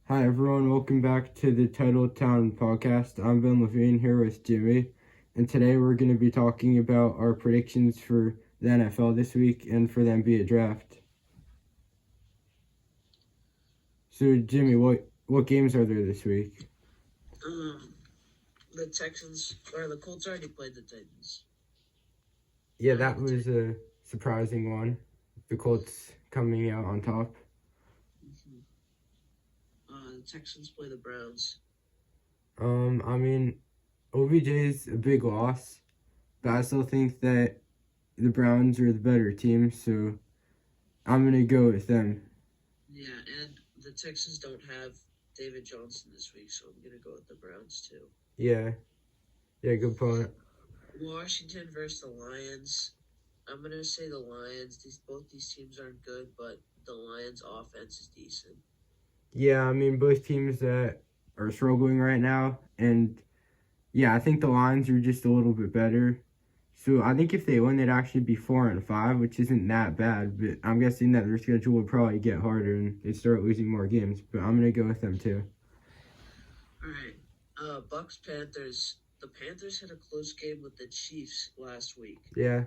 Hi everyone, welcome back to the Titletown podcast. I'm Ben Levine here with Jimmy, and today we're going to be talking about our predictions for the NFL this week and for the NBA draft. So Jimmy, what games are there this week? The Colts already played the Titans. Yeah, that was a surprising one. The Colts coming out on top. The Texans play the Browns. OBJ is a big loss, but I still think that the Browns are the better team, so I'm going to go with them. Yeah, and the Texans don't have David Johnson this week, so I'm going to go with the Browns too. Yeah, good point. Washington versus the Lions. I'm going to say the Lions. Both these teams aren't good, but the Lions' offense is decent. Yeah, both teams that are struggling right now, and yeah, I think the Lions are just a little bit better. So I think if they win, they'd actually be 4-5, which isn't that bad. But I'm guessing that their schedule would probably get harder and they start losing more games. But I'm gonna go with them too. All right, Bucks Panthers. The Panthers had a close game with the Chiefs last week. Yeah.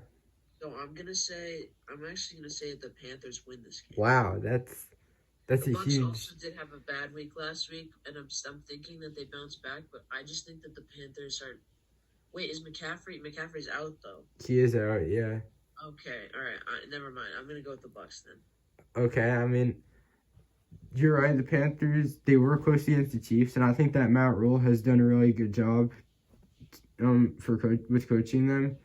So I'm actually gonna say that the Panthers win this game. Wow, that's the a Bucks huge. also did have a bad week last week, and I'm thinking that they bounce back, but I just think that the Panthers are. Wait, is McCaffrey? McCaffrey's out though. He is out, yeah. Okay, all right. Never mind. I'm gonna go with the Bucks then. Okay, you're right. The Panthers, they were close against the Chiefs, and I think that Matt Rule has done a really good job with coaching them.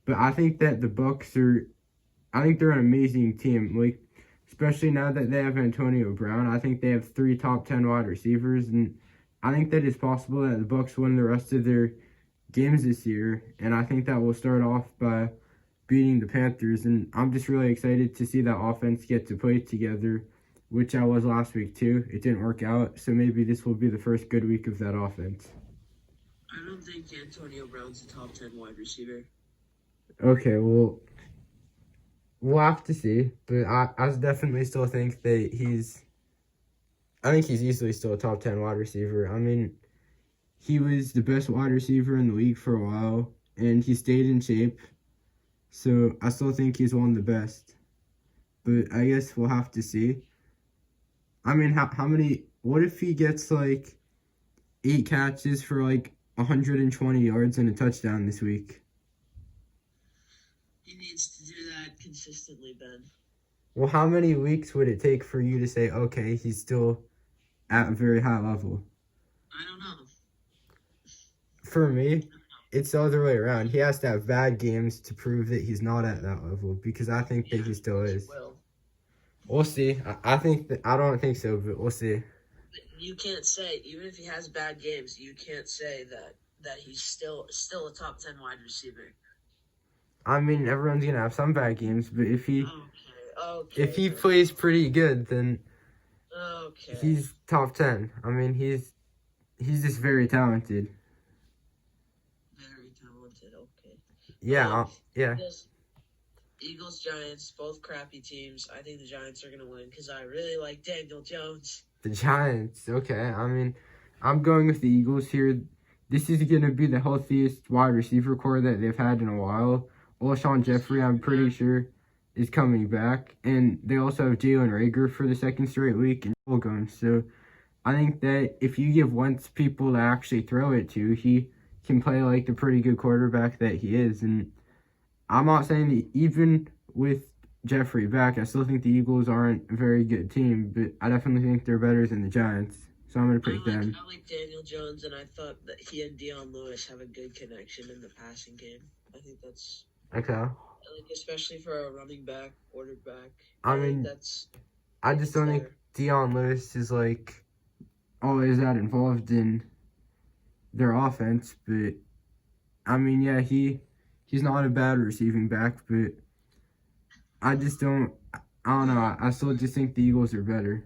But I think that the Bucks I think they're an amazing team. Like, especially now that they have Antonio Brown, I think they have 3 top 10 wide receivers, and I think that it's possible that the Bucks win the rest of their games this year. And I think that will start off by beating the Panthers. And I'm just really excited to see that offense get to play together, which I was last week too. It didn't work out, so maybe this will be the first good week of that offense. I don't think Antonio Brown's a top 10 wide receiver. Okay, well, we'll have to see, but I definitely still think that I think he's easily still a top 10 wide receiver. He was the best wide receiver in the league for a while, and he stayed in shape, so I still think he's one of the best. But I guess we'll have to see. What if he gets like 8 catches for like 120 yards and a touchdown this week? He needs to do that consistently, Ben. Well, how many weeks would it take for you to say, okay, he's still at a very high level? I don't know. For me, it's the other way around. He has to have bad games to prove that he's not at that level, because I think that he still is. Well, we'll see. I don't think so, but we'll see. You can't say, even if he has bad games, you can't say that he's still a top 10 wide receiver. Everyone's gonna have some bad games, but if he Okay. plays pretty good, then he's top 10. He's just very talented. Very talented. Okay. Yeah. Eagles, Giants, both crappy teams. I think the Giants are gonna win because I really like Daniel Jones. The Giants. Okay. I'm going with the Eagles here. This is gonna be the healthiest wide receiver core that they've had in a while. Alshon Jeffrey, I'm pretty sure, is coming back. And they also have Jalen Reagor for the second straight week and Wilgum. So I think that if you give Wentz people to actually throw it to, he can play like the pretty good quarterback that he is. And I'm not saying that even with Jeffrey back, I still think the Eagles aren't a very good team, but I definitely think they're better than the Giants. So I'm going to pick them. I like Daniel Jones, and I thought that he and Dion Lewis have a good connection in the passing game. I think that's... Okay. Especially for a running back, quarterback. I just don't think Dion Lewis is always that involved in their offense, but he's not a bad receiving back, but I don't know. I still just think the Eagles are better.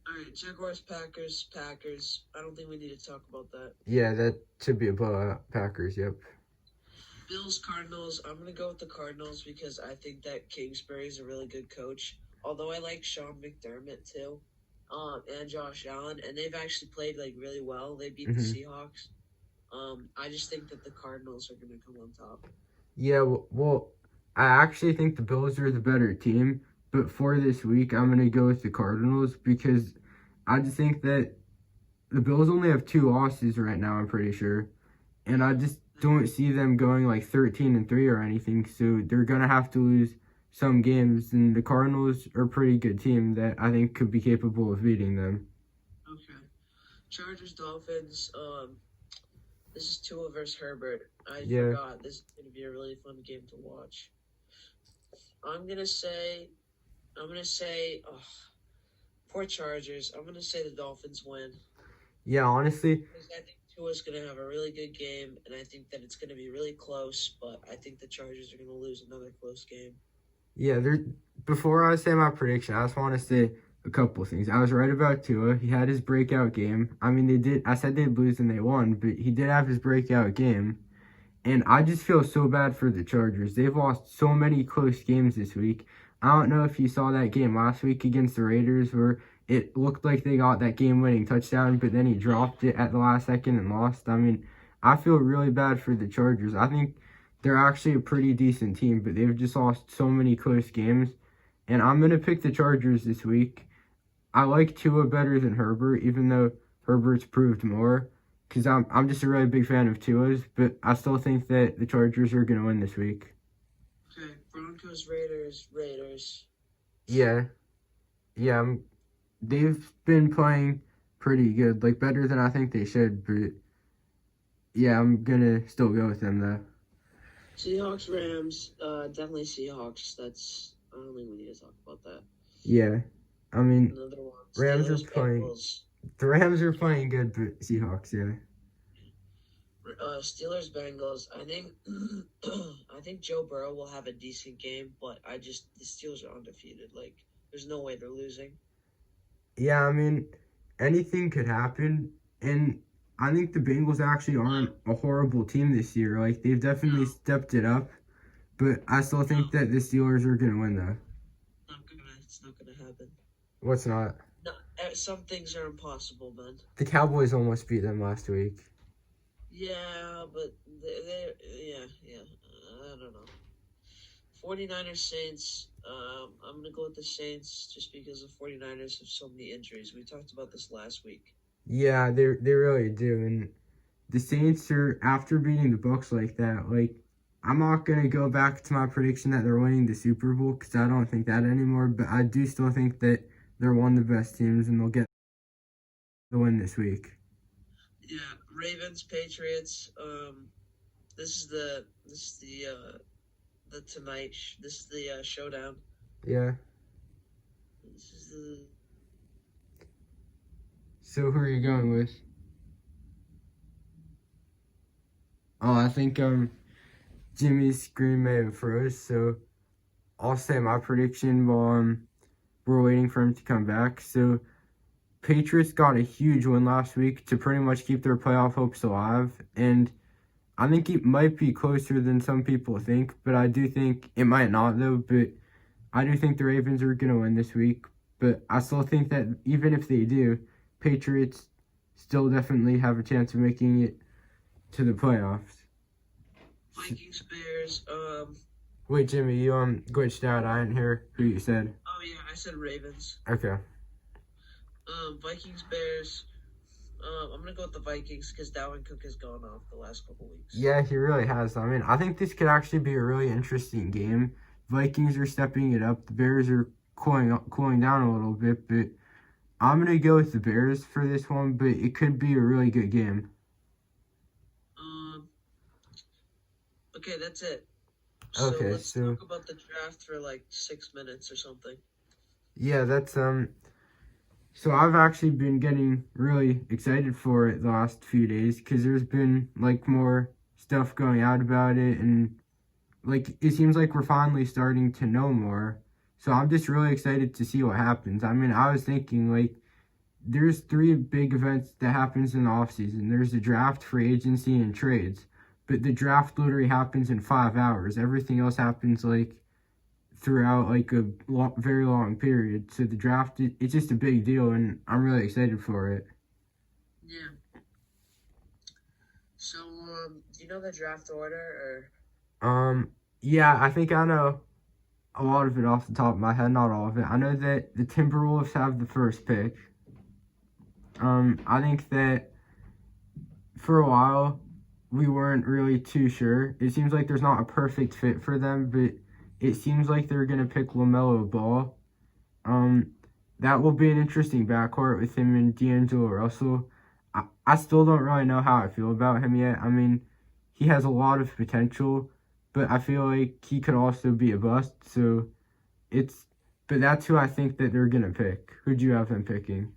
All right, Jaguars, Packers. I don't think we need to talk about that. Yeah, that should be a blowout. Packers, yep. Bills, Cardinals. I'm going to go with the Cardinals because I think that Kingsbury is a really good coach. Although I like Sean McDermott too. and Josh Allen, and they've actually played like really well. They beat the Hmm. Seahawks. I just think that the Cardinals are going to come on top. Yeah, well, I actually think the Bills are the better team, but for this week, I'm gonna go with the Cardinals because I just think that the Bills only have 2 losses right now. I'm pretty sure, and I just don't see them going like 13-3 or anything. So they're gonna have to lose some games, and the Cardinals are a pretty good team that I think could be capable of beating them. Okay. Chargers Dolphins. This is Tua versus Herbert. I Yeah, forgot. This is going to be a really fun game to watch. I'm gonna say. Oh, poor Chargers. I'm gonna say the Dolphins win. yeah. Honestly, Because I think Tua's going to have a really good game, and I think that it's going to be really close, but I think the Chargers are going to lose another close game. yeah. Before I say my prediction, I just want to say a couple things. I was right about Tua. He had his breakout game. I mean, they did. I said they'd lose and they won, but he did have his breakout game. And I just feel so bad for the Chargers. They've lost so many close games this week. I don't know if you saw that game last week against the Raiders where it looked like they got that game-winning touchdown, but then he dropped it at the last second and lost. I mean, I feel really bad for the Chargers. I think they're actually a pretty decent team, but they've just lost so many close games. And I'm going to pick the Chargers this week. I like Tua better than Herbert, even though Herbert's proved more. Because I'm just a really big fan of Tua's, but I still think that the Chargers are going to win this week. Okay, Broncos, Raiders. Yeah, yeah. They've been playing pretty good, like better than I think they should, but yeah, I'm going to still go with them, though. Seahawks, Rams. Definitely Seahawks. I don't think we need to talk about that. Yeah, I mean, Another one. Rams are Steelers, playing, Bengals. the Rams are playing good, but Seahawks, yeah. Steelers, Bengals. I think Joe Burrow will have a decent game, but the Steelers are undefeated. Like, there's no way they're losing. Yeah, I mean, anything could happen, and I think the Bengals actually aren't a horrible team this year. Like, they've definitely stepped it up, but I still think that the Steelers are going to win, though. It's not gonna happen. What's not? No, some things are impossible, man. The Cowboys almost beat them last week. Yeah, but yeah. I don't know. 49ers, Saints. I'm going to go with the Saints just because the 49ers have so many injuries. We talked about this last week. Yeah, they really do, and the Saints are, after beating the Bucs like that, like, I'm not going to go back to my prediction that they're winning the Super Bowl because I don't think that anymore, but I do still think that they're one of the best teams and they'll get the win this week. Yeah, Ravens, Patriots. This is the tonight. This is the showdown. Yeah. This is the. So who are you going with? Oh, I think Jimmy's screen may have froze, so I'll say my prediction while we're waiting for him to come back. So Patriots got a huge win last week to pretty much keep their playoff hopes alive, and I think it might be closer than some people think, but I do think it might not though, but I do think the Ravens are going to win this week, but I still think that even if they do, Patriots still definitely have a chance of making it to the playoffs. Vikings, Bears. Wait, Jimmy, you glitched out. I didn't hear who you said. Oh yeah, I said Ravens. Okay. Vikings, Bears. I'm gonna go with the Vikings because Dalvin Cook has gone off the last couple weeks. Yeah, he really has. I mean, I think this could actually be a really interesting game. Vikings are stepping it up. The Bears are cooling down a little bit, but I'm gonna go with the Bears for this one. But it could be a really good game. Okay, that's it. Okay, Let's talk about the draft for like 6 minutes or something. Yeah, that's So I've actually been getting really excited for it the last few days because there's been like more stuff going out about it, and like it seems like we're finally starting to know more. So I'm just really excited to see what happens. I mean, I was thinking like there's 3 big events that happens in the offseason. There's the draft, free agency, and trades. But the draft literally happens in 5 hours. Everything else happens like throughout like a very long period. So the draft, it's just a big deal, and I'm really excited for it. Yeah. So, do you know the draft order, Yeah, I think I know a lot of it off the top of my head, not all of it. I know that the Timberwolves have the first pick. I think that for a while we weren't really too sure. It seems like there's not a perfect fit for them, but it seems like they're gonna pick LaMelo Ball. That will be an interesting backcourt with him and D'Angelo Russell. I still don't really know how I feel about him yet. I mean, he has a lot of potential, but I feel like he could also be a bust. So but that's who I think that they're gonna pick. Who'd you have them picking?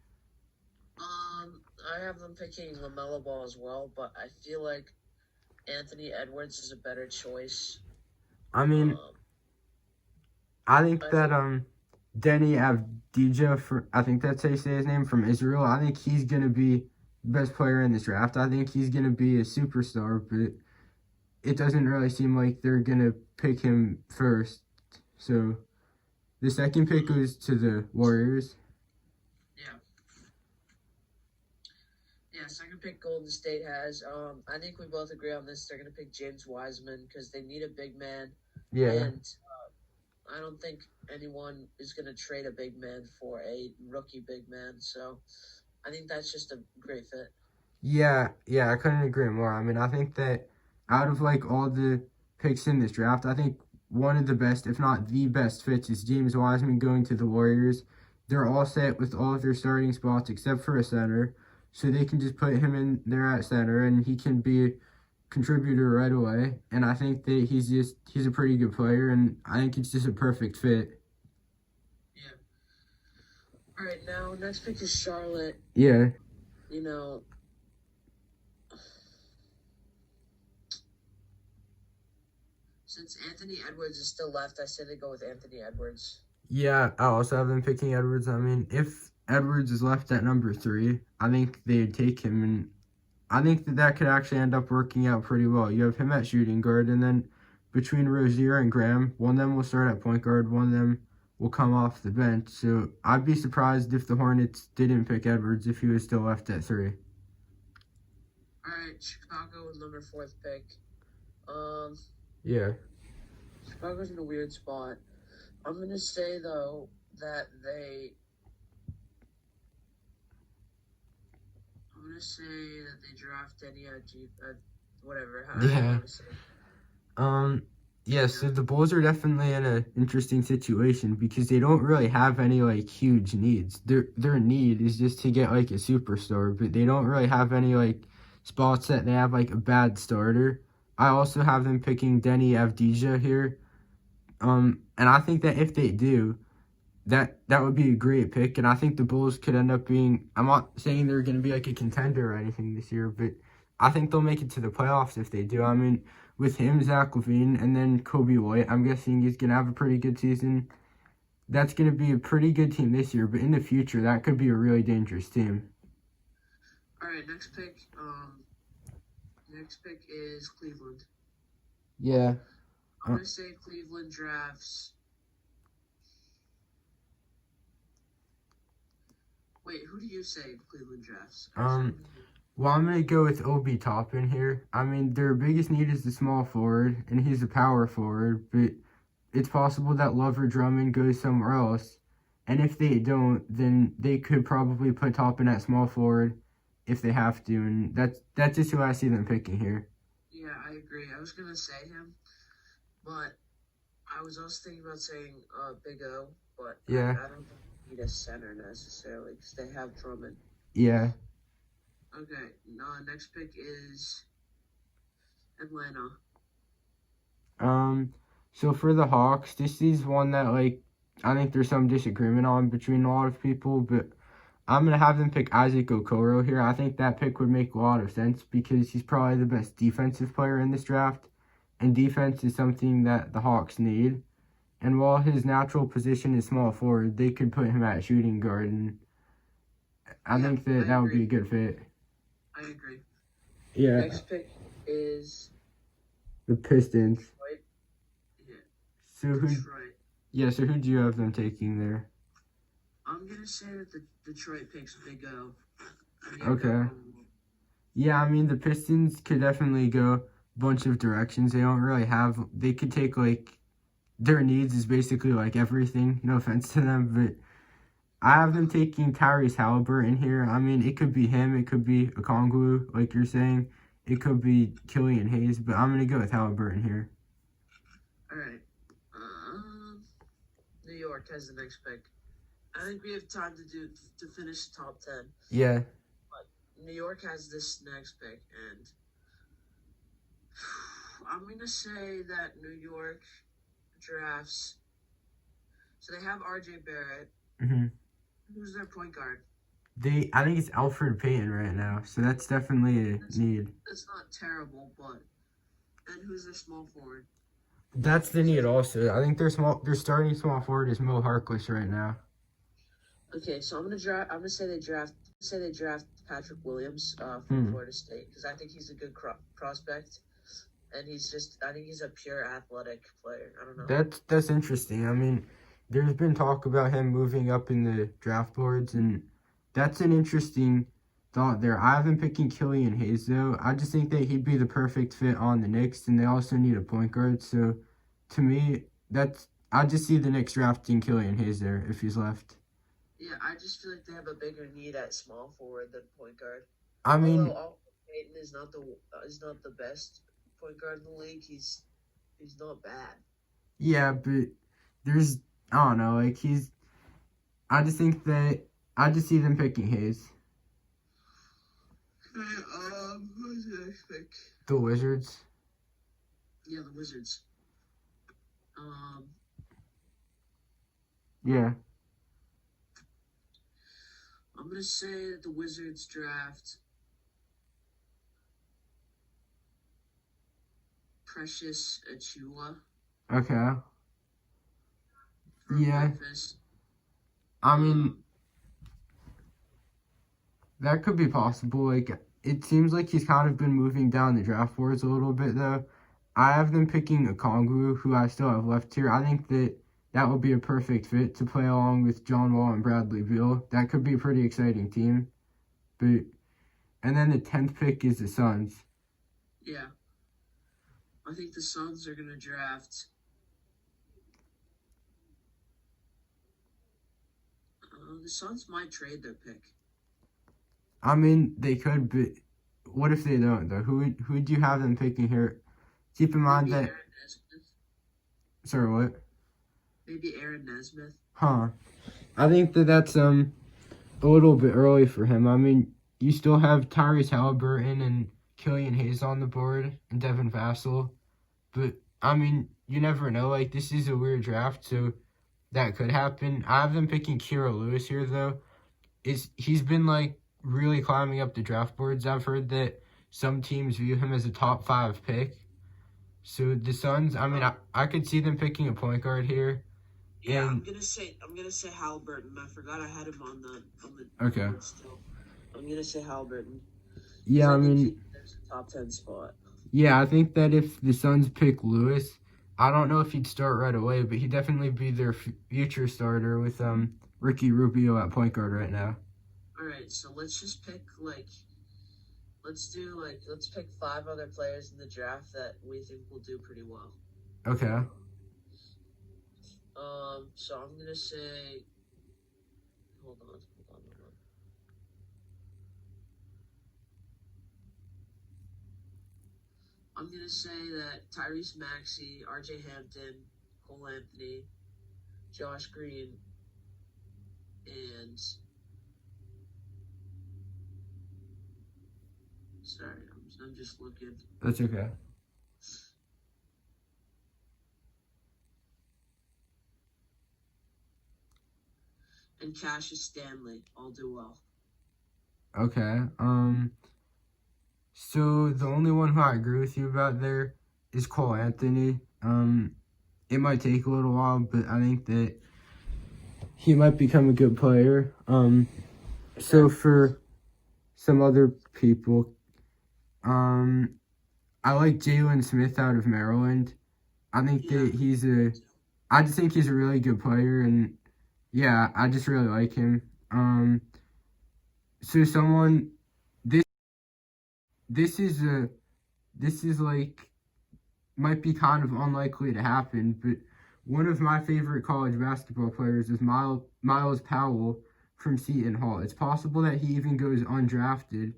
I have them picking LaMelo Ball as well, but I feel like Anthony Edwards is a better choice. I mean, I think that Denny Avdija, I think that's how you say his name, from Israel. I think he's gonna be the best player in this draft. I think he's gonna be a superstar, but it doesn't really seem like they're gonna pick him first. So the second pick goes to the Warriors. Yeah, second pick Golden State has. I think we both agree on this. They're going to pick James Wiseman because they need a big man. Yeah. And I don't think anyone is going to trade a big man for a rookie big man. So I think that's just a great fit. Yeah, I couldn't agree more. I mean, I think that out of like all the picks in this draft, I think one of the best, if not the best fits is James Wiseman going to the Warriors. They're all set with all of their starting spots except for a center. So they can just put him in there at center, and he can be a contributor right away. And I think that he's a pretty good player, and I think it's just a perfect fit. Yeah. All right, now next pick is Charlotte. Yeah. You know, since Anthony Edwards is still left, I say they go with Anthony Edwards. Yeah, I also have them picking Edwards. I mean, if Edwards is left at number 3, I think they'd take him, and I think that could actually end up working out pretty well. You have him at shooting guard, and then between Rozier and Graham, one of them will start at point guard, one of them will come off the bench. So I'd be surprised if the Hornets didn't pick Edwards if he was still left at 3. All right, Chicago with number 4th pick. Yeah. Chicago's in a weird spot. I'm going to say, though, that they draft Denny whatever. Yeah. Yeah, so the Bulls are definitely in an interesting situation because they don't really have any like huge needs. Their need is just to get like a superstar, but they don't really have any like spots that they have like a bad starter. I also have them picking Denny Avdija here. And I think that if they do, that would be a great pick, and I think the Bulls could end up being, I'm not saying they're going to be like a contender or anything this year, but I think they'll make it to the playoffs if they do. I mean, with him, Zach LaVine, and then Kobe White, I'm guessing he's going to have a pretty good season. That's going to be a pretty good team this year, but in the future, that could be a really dangerous team. All right, next pick is Cleveland. Yeah. I'm going to say Cleveland drafts. Wait, who do you say Cleveland drafts? Well, I'm going to go with Obi Toppin here. I mean, their biggest need is the small forward, and he's a power forward, but it's possible that Love or Drummond goes somewhere else. And if they don't, then they could probably put Toppin at small forward if they have to, and that's just who I see them picking here. Yeah, I agree. I was going to say him, but I was also thinking about saying Big O, but yeah. I don't need a center necessarily because they have Drummond. Yeah. Okay, next pick is Atlanta. So for the Hawks, this is one that like I think there's some disagreement on between a lot of people, but I'm gonna have them pick Isaac Okoro here. I think that pick would make a lot of sense because he's probably the best defensive player in this draft, and defense is something that the Hawks need. And while his natural position is small forward, they could put him at shooting guard, and I think that would be a good fit. I agree. Yeah. Next pick is the Pistons. Detroit. Yeah. So who? Detroit. Yeah, so who do you have them taking there? I'm gonna say that the Detroit picks Big O. Okay. Yeah, I mean, the Pistons could definitely go a bunch of directions. They don't really have, they could take, like, their needs is basically, like, everything. No offense to them, but I have them taking Tyrese Halliburton here. I mean, it could be him. It could be Okongwu, like you're saying. It could be Killian Hayes, but I'm going to go with Halliburton here. All right. New York has the next pick. I think we have time to finish the top 10. Yeah. New York has this next pick, and I'm going to say that New York drafts. So they have RJ Barrett. Mm-hmm. Who's their point guard? I think it's Elfrid Payton right now, so that's definitely a need. That's not terrible, but and who's their small forward? That's the need also. I think their starting small forward is Mo Harkless right now. Okay, so I'm gonna say they draft Patrick Williams from Florida State because I think he's a good prospect, and I think he's a pure athletic player. I don't know. That's interesting. I mean, there's been talk about him moving up in the draft boards, and that's an interesting thought there. I have him picking Killian Hayes, though. I just think that he'd be the perfect fit on the Knicks, and they also need a point guard. So, to me, I just see the Knicks drafting Killian Hayes there if he's left. Yeah, I just feel like they have a bigger need at small forward than point guard. I mean, although Payton is not the best point guard in the league, he's not bad. Yeah, but I don't know, like I just think that I just see them picking Hayes. Who's the next pick? The Wizards. Yeah, the Wizards. Yeah. I'm gonna say that the Wizards draft Precious Achiuwa. Okay. Yeah. Memphis. I mean, that could be possible. Like, it seems like he's kind of been moving down the draft boards a little bit, though. I have them picking Okongwu, who I still have left here. I think that would be a perfect fit to play along with John Wall and Bradley Beal. That could be a pretty exciting team. And then the 10th pick is the Suns. Yeah. I think the Suns are going to draft the Suns might trade their pick. I mean, they could, but what if they don't, though? Who do you have them picking here? Keep in mind that... Aaron Nesmith. Sorry, what? Maybe Aaron Nesmith. Huh. I think that's a little bit early for him. I mean, you still have Tyrese Halliburton and Killian Hayes on the board and Devin Vassell. But, I mean, you never know. Like, this is a weird draft, so that could happen. I have them picking Kira Lewis here, though. He's been, like, really climbing up the draft boards. I've heard that some teams view him as a top 5 pick. So the Suns, I mean, I could see them picking a point guard here. Yeah, I'm gonna say Halliburton. I forgot I had him on the okay. board still. I'm gonna say Halliburton. Yeah, I mean, there's a top 10 spot. Yeah, I think that if the Suns pick Lewis, I don't know if he'd start right away, but he'd definitely be their future starter with Ricky Rubio at point guard right now. All right, so let's just pick let's pick 5 other players in the draft that we think will do pretty well. Okay. So I'm gonna say, hold on. I'm gonna say that Tyrese Maxey, RJ Hampton, Cole Anthony, Josh Green, and sorry, I'm just looking. That's okay. And Cassius Stanley, all do well. Okay. So the only one who I agree with you about there is Cole Anthony. It might take a little while, but I think that he might become a good player. So for some other people, I like Jalen Smith out of Maryland. I think that I just think he's a really good player, and yeah, I just really like him. So someone this this is a this is like might be kind of unlikely to happen, but one of my favorite college basketball players is Miles Powell from Seton Hall. It's possible that he even goes undrafted,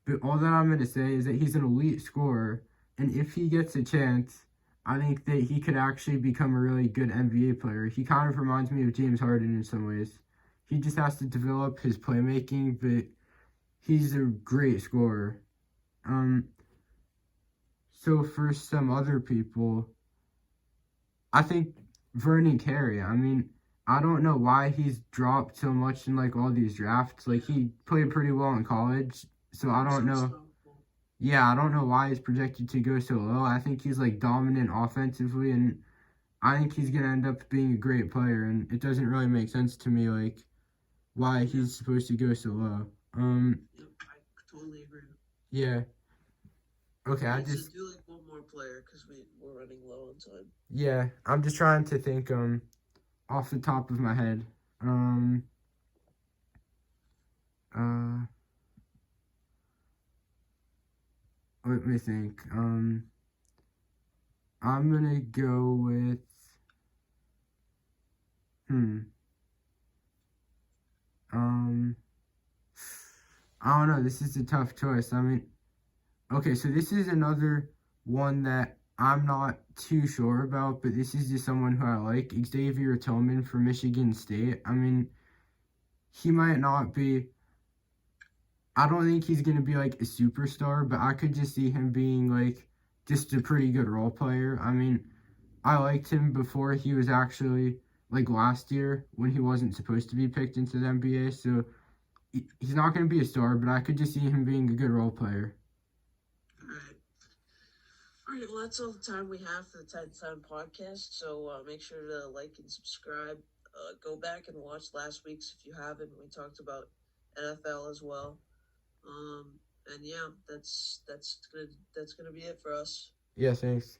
but all that I'm going to say is that he's an elite scorer, and if he gets a chance, I think that he could actually become a really good NBA player. He kind of reminds me of James Harden in some ways. He just has to develop his playmaking, but he's a great scorer. Um, so for some other people, I think Vernon Carey. I mean, I don't know why he's dropped so much in like all these drafts. Like he played pretty well in college, so I don't know. Yeah, I don't know why he's projected to go so low. I think he's like dominant offensively, and I think he's gonna end up being a great player. And it doesn't really make sense to me like why he's supposed to go so low. Yep, I totally agree. Yeah. Okay, I Let's just do like one more player because we're running low on time. yeah, I'm just trying to think off the top of my head. Um uh Let me think. I'm gonna go with hmm. Um I don't know, this is a tough choice. I mean, okay, so this is another one that I'm not too sure about, but this is just someone who I like. Xavier Tillman from Michigan State. I mean, he might not be I don't think he's gonna be like a superstar, but I could just see him being like just a pretty good role player. I mean, I liked him before he was actually like last year when he wasn't supposed to be picked into the NBA. So he's not gonna be a star, but I could just see him being a good role player. All right. All right, well, that's all the time we have for the 10 Time podcast. So make sure to like and subscribe. Go back and watch last week's if you haven't. We talked about NFL as well. And yeah, that's gonna be it for us. Yeah, thanks.